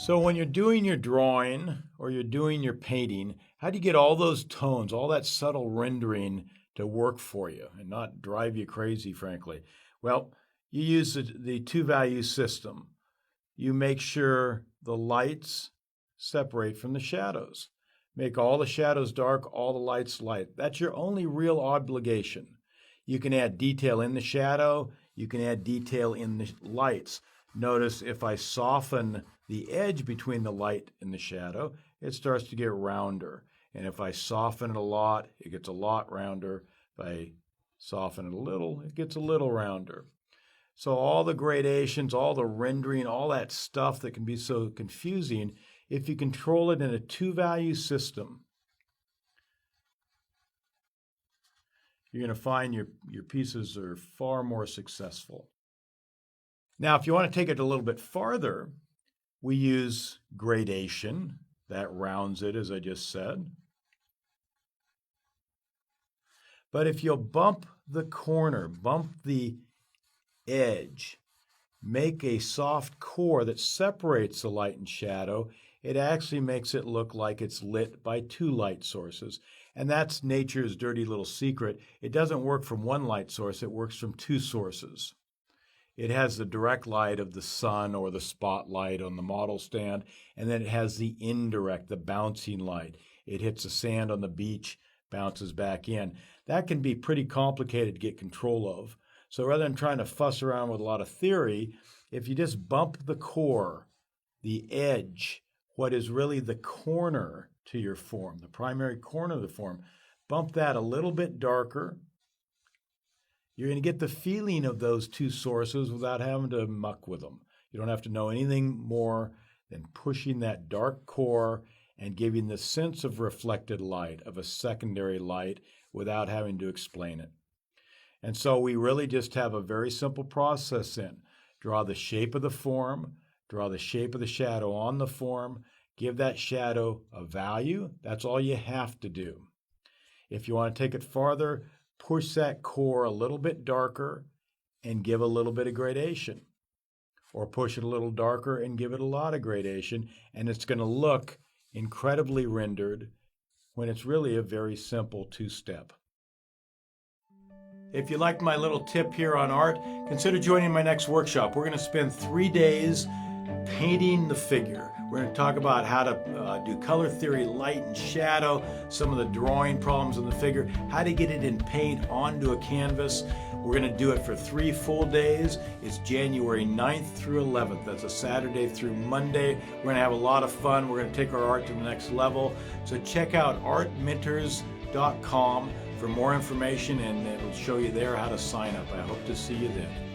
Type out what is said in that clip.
So when you're doing your drawing or you're doing your painting, how do you get all those tones, all that subtle rendering to work for you and not drive you crazy, frankly? Well, you use the two-value system. You make sure the lights separate from the shadows. Make all the shadows dark, all the lights light. That's your only real obligation. You can add detail in the shadow. You can add detail in the lights. Notice if I soften the edge between the light and the shadow, it starts to get rounder. And if I soften it a lot, it gets a lot rounder. If I soften it a little, it gets a little rounder. So all the gradations, all the rendering, all that stuff that can be so confusing, if you control it in a two-value system, you're going to find your pieces are far more successful. Now, if you want to take it a little bit farther, we use gradation. That rounds it, as I just said. But if you'll bump the corner, bump the edge, make a soft core that separates the light and shadow, it actually makes it look like it's lit by two light sources. And that's nature's dirty little secret. It doesn't work from one light source, it works from two sources. It has the direct light of the sun or the spotlight on the model stand, and then it has the indirect, the bouncing light. It hits the sand on the beach, bounces back in. That can be pretty complicated to get control of. So rather than trying to fuss around with a lot of theory, if you just bump the core, the edge, what is really the corner to your form, the primary corner of the form, bump that a little bit darker, you're going to get the feeling of those two sources without having to muck with them. You don't have to know anything more than pushing that dark core and giving the sense of reflected light, of a secondary light, without having to explain it. And so we really just have a very simple process in. Draw the shape of the form, draw the shape of the shadow on the form, give that shadow a value. That's all you have to do. If you want to take it farther, push that core a little bit darker and give a little bit of gradation. Or push it a little darker and give it a lot of gradation, and it's going to look incredibly rendered when it's really a very simple two-step. If you like my little tip here on art, consider joining my next workshop. We're going to spend 3 days painting the figure. We're going to talk about how to do color theory, light and shadow, some of the drawing problems in the figure, how to get it in paint onto a canvas. We're going to do it for 3 full days. It's January 9th through 11th. That's a Saturday through Monday. We're going to have a lot of fun. We're going to take our art to the next level. So check out artmentors.com for more information, and it'll show you there how to sign up. I hope to see you then.